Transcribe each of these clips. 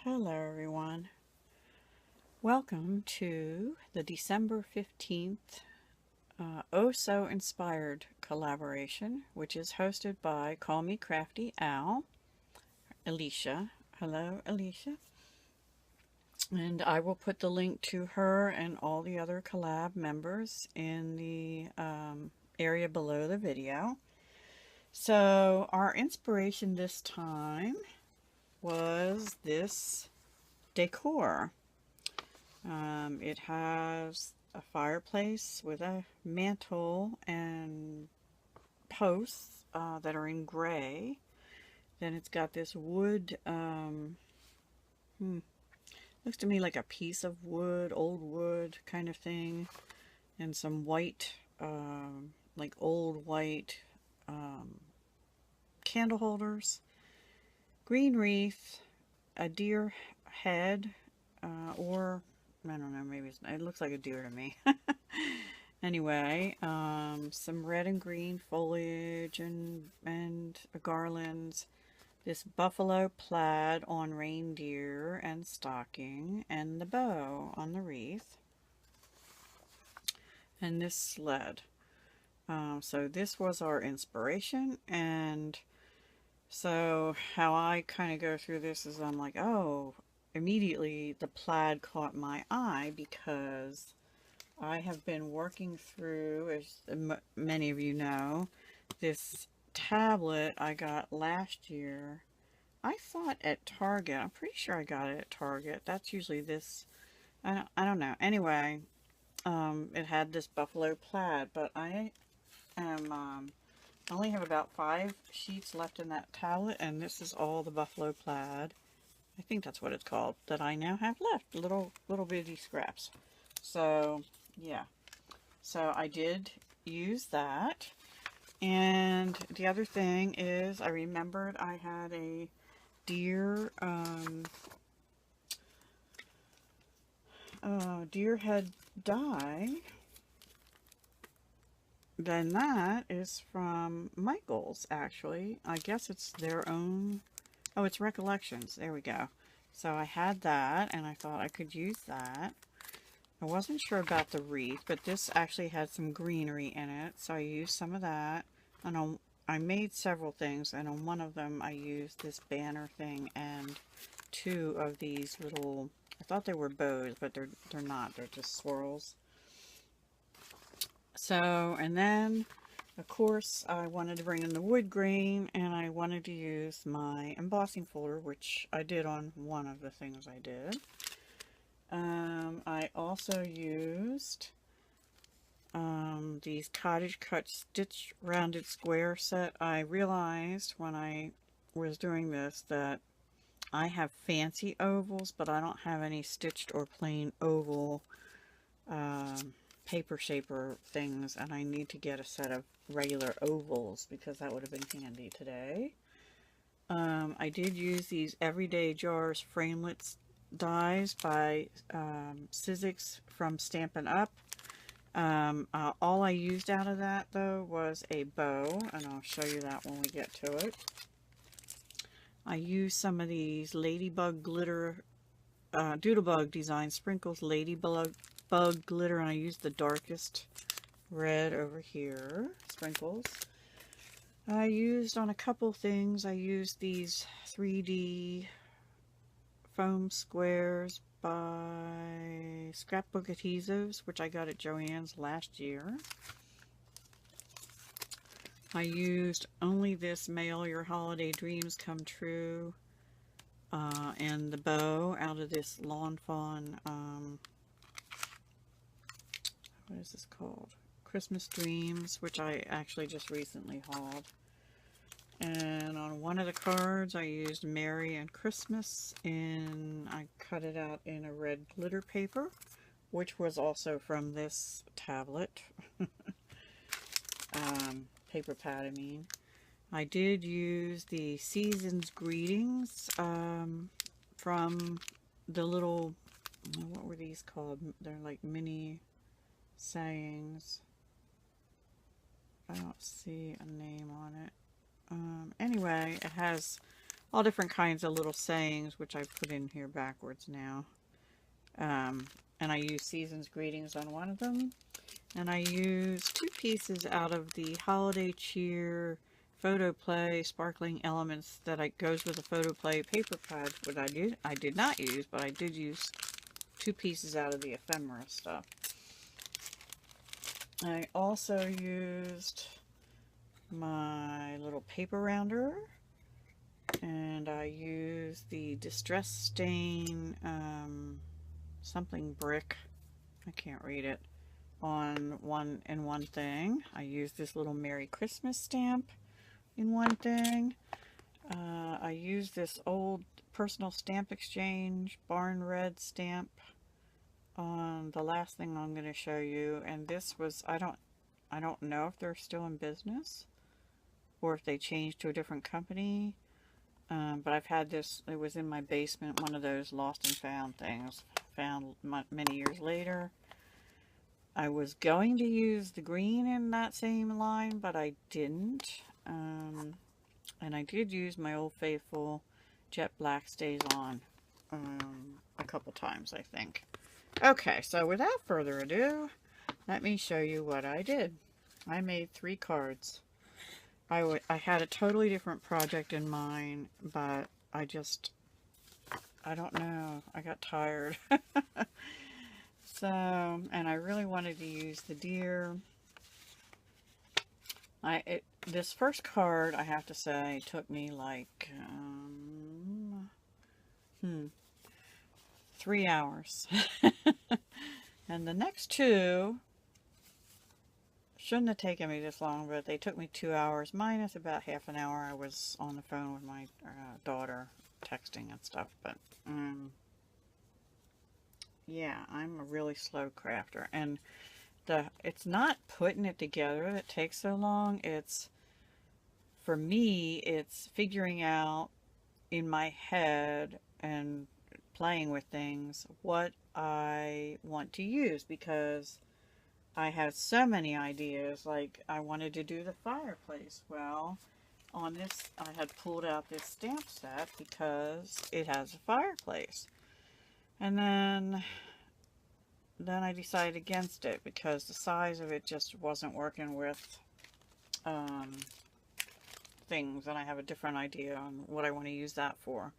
Hello everyone. Welcome to the December 15th Oh So Inspired collaboration, which is hosted by Call Me Crafty Al, Alicia. Hello Alicia. And I will put the link to her and all the other collab members in the area below the video. So our inspiration this time was this decor. It has a fireplace with a mantle and posts that are in gray. Then it's got this wood, looks to me like a piece of wood, old wood kind of thing, and some white, like old white candle holders, green wreath, a deer head, or I don't know, maybe it looks like a deer to me. Anyway, some red and green foliage and garlands. This buffalo plaid on reindeer and stocking, and the bow on the wreath. And this sled. So this was our inspiration, and so how I kind of go through this is I'm like, oh, immediately the plaid caught my eye because I have been working through, as many of you know, this tablet I got last year. I thought at Target. I'm pretty sure I got it at Target. That's usually this. I don't know. Anyway, it had this buffalo plaid, but I am I only have about 5 sheets left in that tablet, and this is all the buffalo plaid. I think that's what it's called, that I now have left. Little bitty scraps. So, yeah. So I did use that. And the other thing is, I remembered I had a deer, deer head die. Then that is from Michael's, actually. I guess it's their own. Oh, it's Recollections. There we go. So I had that, and I thought I could use that. I wasn't sure about the wreath, but this actually had some greenery in it, so I used some of that. And I made several things, and on one of them I used this banner thing and 2 of these little, I thought they were bows, but they're not. They're just swirls. So, and then, of course, I wanted to bring in the wood grain, and I wanted to use my embossing folder, which I did on one of the things I did. I also used these cottage cut stitch rounded square set. I realized when I was doing this that I have fancy ovals, but I don't have any stitched or plain oval paper shaper things, and I need to get a set of regular ovals because that would have been handy today. I did use these Everyday Jars framelits dies by Sizzix from Stampin' Up. All I used out of that though was a bow, and I'll show you that when we get to it. I used some of these Ladybug glitter, Doodlebug Design Sprinkles Ladybug glitter, and I used the darkest red over here, sprinkles. I used on a couple things, I used these 3D foam squares by Scrapbook Adhesives, which I got at Joann's last year. I used only this May All Your Holiday Dreams Come True and the bow out of this Lawn Fawn, what is this called? Christmas Dreams, which I actually just recently hauled. And on one of the cards I used Merry and Christmas, and I cut it out in a red glitter paper, which was also from this tablet. Paper pad, I mean. I did use the Season's Greetings from the little, what were these called? They're like mini sayings. I don't see a name on it. Anyway, it has all different kinds of little sayings, which I put in here backwards now. And I used Season's Greetings on one of them. And I used 2 pieces out of the Holiday Cheer Photo Play Sparkling Elements that goes with the Photo Play paper pad, which I did not use, but I did use 2 pieces out of the ephemera stuff. I also used my little paper rounder, and I used the Distress Stain something brick, I can't read it, on one thing. I used this little Merry Christmas stamp in one thing. I used this old Personal Stamp Exchange Barn Red stamp on the last thing I'm going to show you, and this was, I don't know if they're still in business or if they changed to a different company, but I've had this. It was in my basement, one of those lost and found things, found many years later. I was going to use the green in that same line, but I didn't. And I did use my Old Faithful Jet Black Stays On a couple times, I think. Okay, so without further ado, let me show you what I did. I made 3 cards. I had a totally different project in mind, but I don't know. I got tired. So, and I really wanted to use the deer. This first card, I have to say, took me like 3 hours. And the next 2 shouldn't have taken me this long, but they took me 2 hours minus about half an hour. I was on the phone with my daughter texting and stuff, but yeah, I'm a really slow crafter, and it's not putting it together that takes so long. For me, it's figuring out in my head and playing with things what I want to use, because I have so many ideas. Like, I wanted to do the fireplace. Well, on this, I had pulled out this stamp set because it has a fireplace. And then I decided against it because the size of it just wasn't working with things, and I have a different idea on what I want to use that for.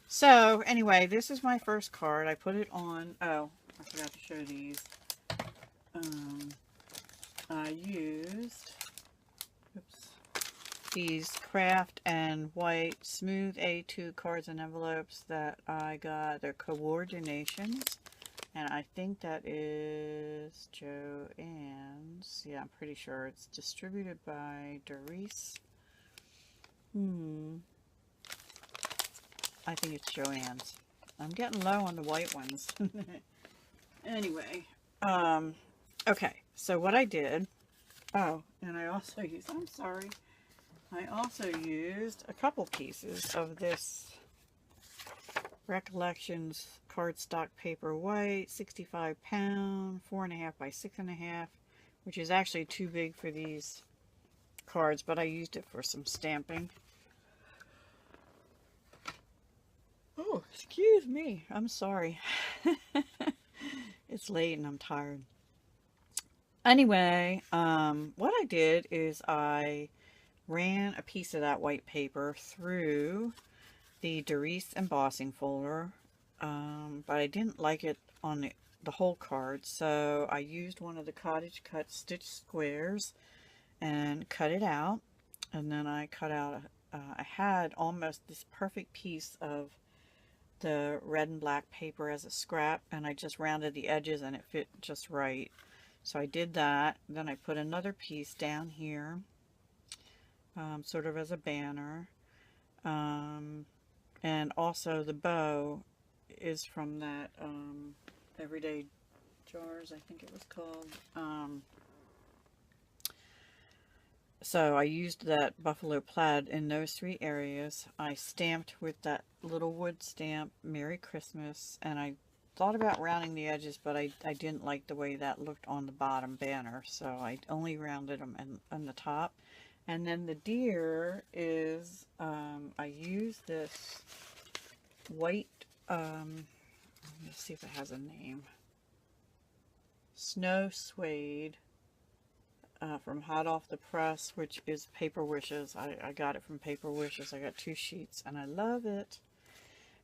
So anyway, this is my first card. I put it on. Oh, I forgot to show these. I used these Craft and White Smooth A2 cards and envelopes that I got. They're coordinations, and I think that is Joann's. Yeah, I'm pretty sure it's distributed by Doris. I think it's Joann's. I'm getting low on the white ones. Anyway, okay, so what I did, and I also used, I also used a couple pieces of this Recollections cardstock paper white, 65 pound, 4.5 by 6.5, which is actually too big for these cards, but I used it for some stamping. Oh, excuse me. I'm sorry. It's late and I'm tired. Anyway, what I did is I ran a piece of that white paper through the Doris embossing folder, but I didn't like it on the whole card, so I used one of the cottage cut stitch squares and cut it out, and then I cut out I had almost this perfect piece of the red and black paper as a scrap, and I just rounded the edges and it fit just right. So I did that. Then I put another piece down here, sort of as a banner, and also the bow is from that Everyday Jars, I think it was called. So I used that buffalo plaid in those 3 areas. I stamped with that little wood stamp, Merry Christmas, and I thought about rounding the edges, but I didn't like the way that looked on the bottom banner, so I only rounded them on the top. And then the deer is, I use this white, let's see if it has a name, snow suede from Hot Off the Press, which is Paper Wishes. I got it from Paper Wishes. I got 2 sheets and I love it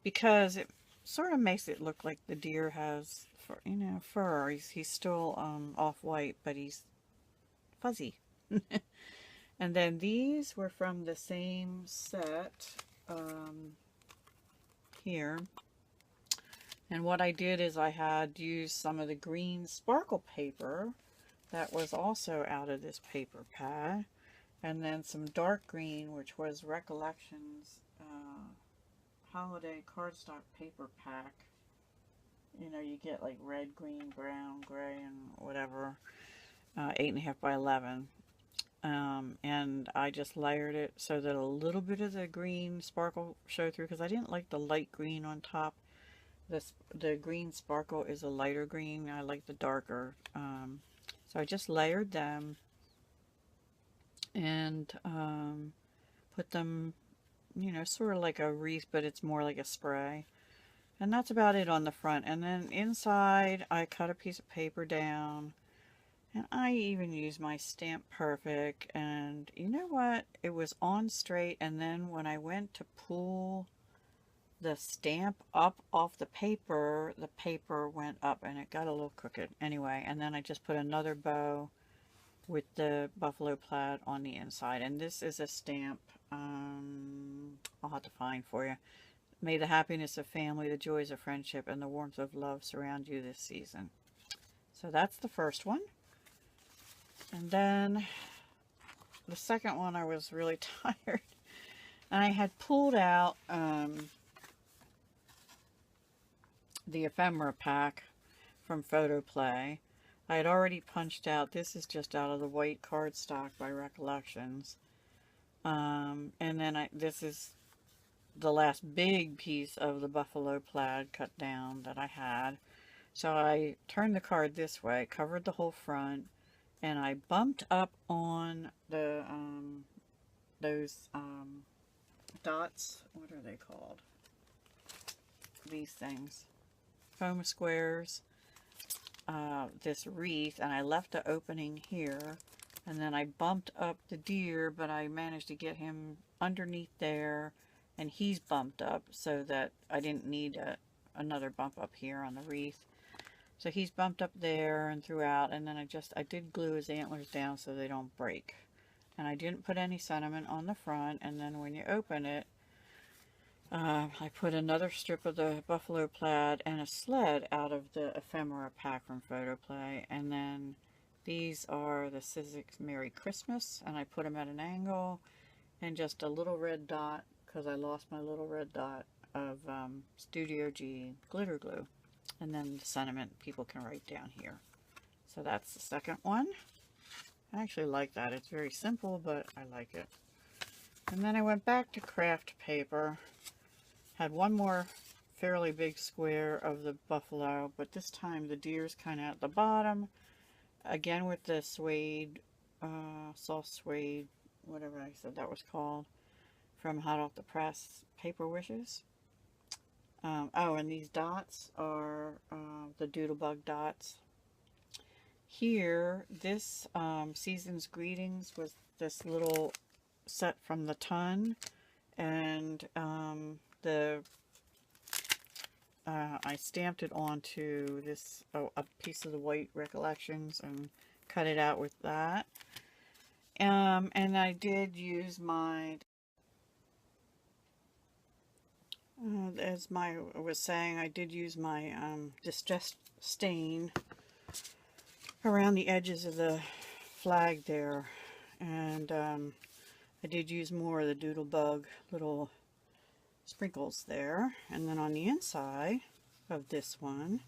because it sort of makes it look like the deer has, you know, fur. He's still off-white, but he's fuzzy. And then these were from the same set here. And what I did is I had used some of the green sparkle paper that was also out of this paper pad. And then some dark green, which was Recollections holiday cardstock paper pack. You know, you get like red, green, brown, gray, and whatever. 8.5 by 11. And I just layered it so that a little bit of the green sparkle showed through, because I didn't like the light green on top. The green sparkle is a lighter green. I like the darker. So I just layered them and put them, you know, sort of like a wreath, but it's more like a spray. And that's about it on the front. And then inside, I cut a piece of paper down. And I even used my Stamp Perfect, and you know what? It was on straight, and then when I went to pull the stamp up off the paper went up and it got a little crooked. Anyway, and then I just put another bow with the buffalo plaid on the inside. And this is a stamp, I'll have to find for you. May the happiness of family, the joys of friendship, and the warmth of love surround you this season. So that's the first one. And then the second one, I was really tired. And I had pulled out the ephemera pack from Photo Play. I had already punched out, this is just out of the white cardstock by Recollections. And then this is the last big piece of the buffalo plaid cut down that I had. So I turned the card this way, covered the whole front, and I bumped up on the those dots. What are they called? These things, foam squares. This wreath, and I left an opening here, and then I bumped up the deer, but I managed to get him underneath there, and he's bumped up so that I didn't need another bump up here on the wreath. So he's bumped up there and throughout, and then I did glue his antlers down so they don't break. And I didn't put any sentiment on the front, and then when you open it, I put another strip of the buffalo plaid and a sled out of the ephemera pack from Photo Play. And then these are the Sizzix Merry Christmas, and I put them at an angle, and just a little red dot, because I lost my little red dot of Studio G glitter glue. And then the sentiment people can write down here. So that's the second one. I actually like that. It's very simple, but I like it. And then I went back to craft paper. Had one more fairly big square of the buffalo, but this time the deer's kind of at the bottom. Again with the suede, soft suede, whatever I said that was called, from Hot Off the Press Paper Wishes. Oh, and these dots are the Doodlebug dots. Here, this Season's Greetings was this little set from the ton, and I stamped it onto this a piece of the white Recollections and cut it out with that. And I did use my as I was saying, I did use my distress stain around the edges of the flag there, and I did use more of the Doodlebug little sprinkles there. And then on the inside of this one,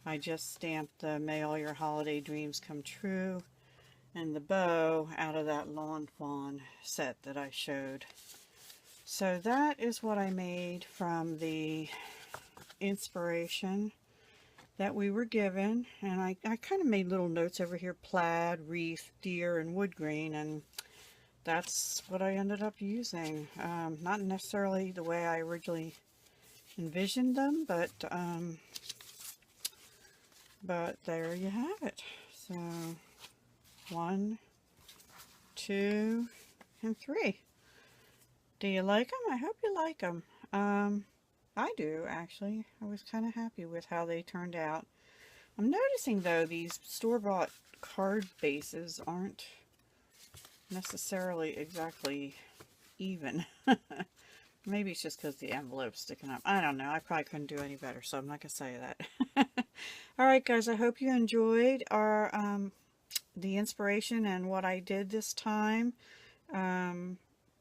I just stamped the May All Your Holiday Dreams Come True and the bow out of that Lawn Fawn set that I showed. So that is what I made from the inspiration that we were given. And I kind of made little notes over here: plaid, wreath, deer, and wood grain. And that's what I ended up using. Not necessarily the way I originally envisioned them, but there you have it. So 1, 2, and 3. Do you like them? I hope you like them. I do, actually. I was kind of happy with how they turned out. I'm noticing, though, these store-bought card bases aren't necessarily exactly even. Maybe it's just because the envelope's sticking up. I don't know. I probably couldn't do any better, so I'm not going to say that. Alright, guys. I hope you enjoyed our the inspiration and what I did this time.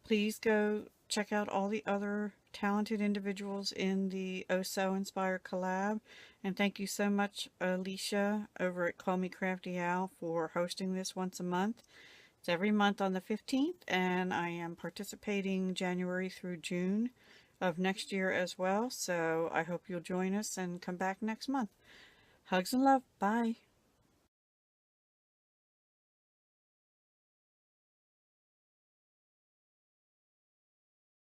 Please go check out all the other talented individuals in the Oh So Inspired collab. And thank you so much, Alicia, over at Call Me Crafty Al, for hosting this once a month. It's every month on the 15th, and I am participating January through June of next year as well. So I hope you'll join us and come back next month. Hugs and love. Bye.